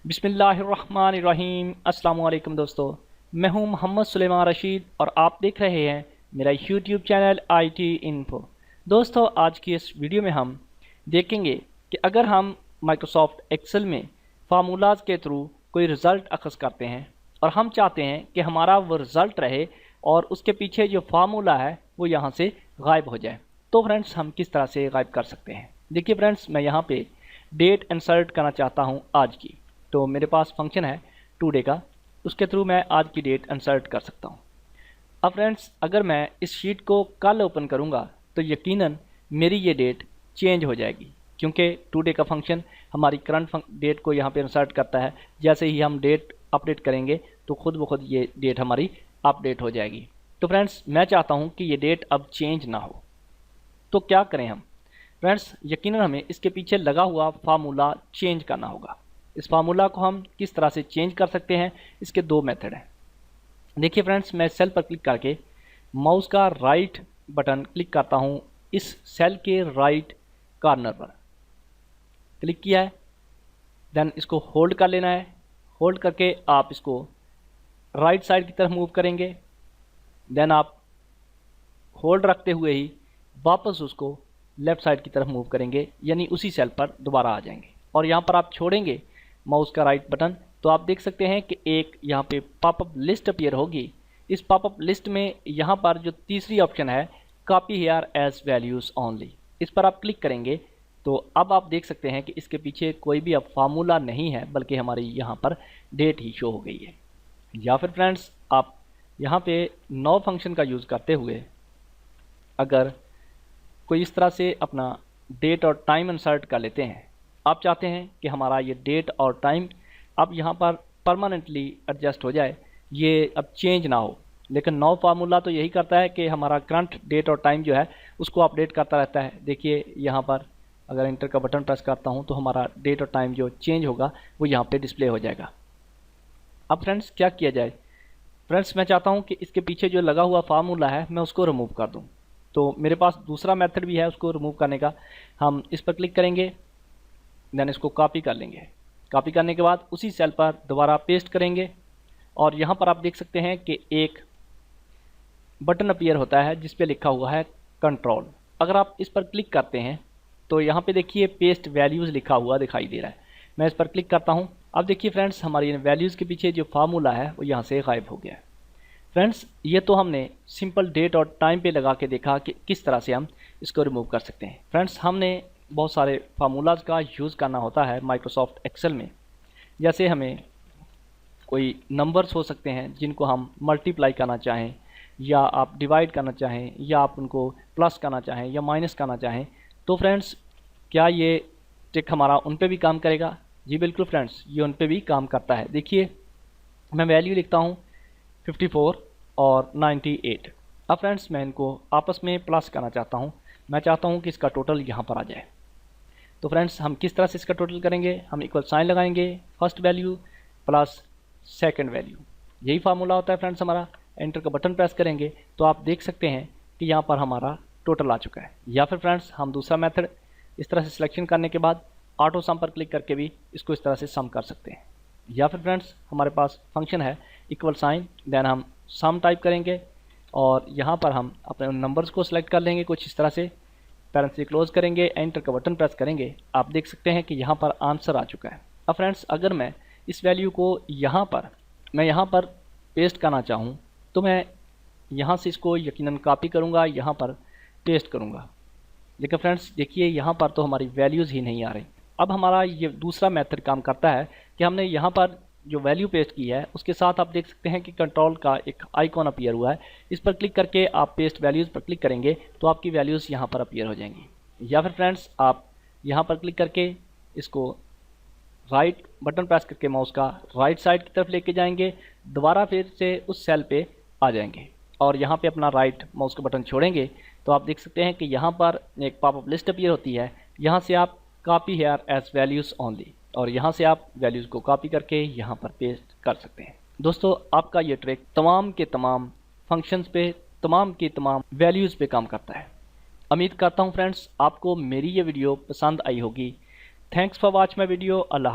बिस्मिल्लाहिर्रहमानिर्रहीम। अस्सलाम वालेकुम दोस्तों, मैं हूं मोहम्मद सुलेमान रशीद और आप देख रहे हैं मेरा यूट्यूब चैनल IT इन्फो। दोस्तों, आज की इस वीडियो में हम देखेंगे कि अगर हम माइक्रोसॉफ्ट एक्सेल में फार्मूलाज के थ्रू कोई रिज़ल्ट अखज़ करते हैं और हम चाहते हैं कि हमारा वो रिज़ल्ट रहे और उसके पीछे जो फार्मूला है वो यहाँ से गायब हो जाए, तो फ्रेंड्स हम किस तरह से गायब कर सकते हैं। देखिए फ्रेंड्स, मैं यहाँ पे डेट इंसर्ट करना चाहता हूँ आज की, तो मेरे पास फंक्शन है टुडे का, उसके थ्रू मैं आज की डेट इंसर्ट कर सकता हूँ। अब फ्रेंड्स, अगर मैं इस शीट को कल ओपन करूँगा तो यकीनन मेरी ये डेट चेंज हो जाएगी, क्योंकि टुडे का फंक्शन हमारी करंट डेट को यहाँ पे इंसर्ट करता है। जैसे ही हम डेट अपडेट करेंगे तो खुद ब खुद ये डेट हमारी अपडेट हो जाएगी। तो फ्रेंड्स, मैं चाहता हूँ कि ये डेट अब चेंज ना हो, तो क्या करें हम। फ्रेंड्स, यकीनन हमें इसके पीछे लगा हुआ फार्मूला चेंज करना होगा। इस फार्मूला को हम किस तरह से चेंज कर सकते हैं, इसके दो मेथड हैं। देखिए फ्रेंड्स, मैं सेल पर क्लिक करके माउस का राइट बटन क्लिक करता हूं, इस सेल के राइट कॉर्नर पर क्लिक किया है। देन इसको होल्ड कर लेना है। होल्ड करके आप इसको राइट साइड की तरफ मूव करेंगे। देन आप होल्ड रखते हुए ही वापस उसको लेफ़्ट साइड की तरफ मूव करेंगे, यानी उसी सेल पर दोबारा आ जाएंगे। और यहाँ पर आप छोड़ेंगे माउस का राइट बटन, तो आप देख सकते हैं कि एक यहाँ पे पॉपअप लिस्ट अपीयर होगी। इस पॉपअप लिस्ट में यहाँ पर जो तीसरी ऑप्शन है, copy here as values only, इस पर आप क्लिक करेंगे तो अब आप देख सकते हैं कि इसके पीछे कोई भी अब फार्मूला नहीं है, बल्कि हमारी यहाँ पर डेट ही शो हो गई है। या फिर फ्रेंड्स, आप यहाँ पे नो फंक्शन का यूज़ करते हुए अगर कोई इस तरह से अपना डेट और टाइम इंसर्ट कर लेते हैं, आप चाहते हैं कि हमारा ये डेट और टाइम अब यहाँ पर परमानेंटली एडजस्ट हो जाए, ये अब चेंज ना हो। लेकिन नो फार्मूला तो यही करता है कि हमारा करंट डेट और टाइम जो है उसको अपडेट करता रहता है। देखिए यहाँ पर अगर इंटर का बटन प्रेस करता हूँ तो हमारा डेट और टाइम जो चेंज होगा वो यहाँ पे डिस्प्ले हो जाएगा। अब फ्रेंड्स, क्या किया जाए। फ्रेंड्स, मैं चाहता हूँ कि इसके पीछे जो लगा हुआ फार्मूला है मैं उसको रिमूव कर दूँ, तो मेरे पास दूसरा मेथड भी है उसको रिमूव करने का। हम इस पर क्लिक करेंगे, देन इसको कॉपी कर लेंगे। कॉपी करने के बाद उसी सेल पर दोबारा पेस्ट करेंगे और यहाँ पर आप देख सकते हैं कि एक बटन अपीयर होता है जिस पे लिखा हुआ है कंट्रोल। अगर आप इस पर क्लिक करते हैं तो यहाँ पे देखिए पेस्ट वैल्यूज़ लिखा हुआ दिखाई दे रहा है। मैं इस पर क्लिक करता हूँ। अब देखिए फ्रेंड्स, हमारी वैल्यूज़ के पीछे जो फार्मूला है वो यहाँ से गायब हो गया है। फ्रेंड्स, ये तो हमने सिंपल डेट और टाइम पे लगा के देखा कि किस तरह से हम इसको रिमूव कर सकते हैं। फ्रेंड्स, हमने बहुत सारे फार्मूलाज का यूज़ करना होता है माइक्रोसॉफ्ट एक्सेल में। जैसे हमें कोई नंबर्स हो सकते हैं जिनको हम मल्टीप्लाई करना चाहें, या आप डिवाइड करना चाहें, या आप उनको प्लस करना चाहें या माइनस करना चाहें, तो फ्रेंड्स क्या ये ट्रिक हमारा उन पे भी काम करेगा? जी बिल्कुल फ्रेंड्स, ये उन पे भी काम करता है। देखिए, मैं वैल्यू लिखता हूँ 54 और 98। अब फ्रेंड्स, मैं इनको आपस में प्लस करना चाहता हूँ। मैं चाहता हूँ कि इसका टोटल यहाँ पर आ जाए। तो फ्रेंड्स, हम किस तरह से इसका टोटल करेंगे? हम इक्वल साइन लगाएंगे, first value plus second value, यही फार्मूला होता है फ्रेंड्स हमारा। एंटर का बटन प्रेस करेंगे तो आप देख सकते हैं कि यहाँ पर हमारा टोटल आ चुका है। या फिर फ्रेंड्स, हम दूसरा मेथड इस तरह से सिलेक्शन करने के बाद ऑटो सम पर क्लिक करके भी इसको इस तरह से सम कर सकते हैं। या फिर फ्रेंड्स, हमारे पास फंक्शन है इक्वल साइन, देन हम सम टाइप करेंगे और यहाँ पर हम अपने उन नंबर्स को सिलेक्ट कर लेंगे कुछ इस तरह से, पैरेंथेसिस क्लोज करेंगे, एंटर का बटन प्रेस करेंगे। आप देख सकते हैं कि यहाँ पर आंसर आ चुका है। अब फ्रेंड्स, अगर मैं इस वैल्यू को यहाँ पर पेस्ट करना चाहूँ तो मैं यहाँ से इसको यकीनन कॉपी करूँगा, यहाँ पर पेस्ट करूँगा। लेकिन फ्रेंड्स देखिए, यहाँ पर तो हमारी वैल्यूज़ ही नहीं आ रही। अब हमारा ये दूसरा मेथड काम करता है कि हमने यहाँ पर जो वैल्यू पेस्ट की है उसके साथ आप देख सकते हैं कि कंट्रोल का एक आइकॉन अपीयर हुआ है। इस पर क्लिक करके आप पेस्ट वैल्यूज़ पर क्लिक करेंगे तो आपकी वैल्यूज़ यहाँ पर अपीयर हो जाएंगी। या फिर फ्रेंड्स, आप यहाँ पर क्लिक करके इसको राइट बटन प्रेस करके माउस का राइट साइड की तरफ लेके जाएंगे, दोबारा फिर से उस सेल पे आ जाएंगे और यहाँ पे अपना राइट माउस का बटन छोड़ेंगे तो आप देख सकते हैं कि यहाँ पर एक पॉपअप लिस्ट अपीयर होती है। यहाँ से आप copy here as values only, और यहाँ से आप वैल्यूज़ को कॉपी करके यहाँ पर पेस्ट कर सकते हैं। दोस्तों, आपका ये ट्रिक तमाम के तमाम फंक्शंस पे, तमाम की तमाम वैल्यूज़ पे काम करता है। उम्मीद करता हूँ फ्रेंड्स आपको मेरी ये वीडियो पसंद आई होगी। Thanks for watch my video. Allah.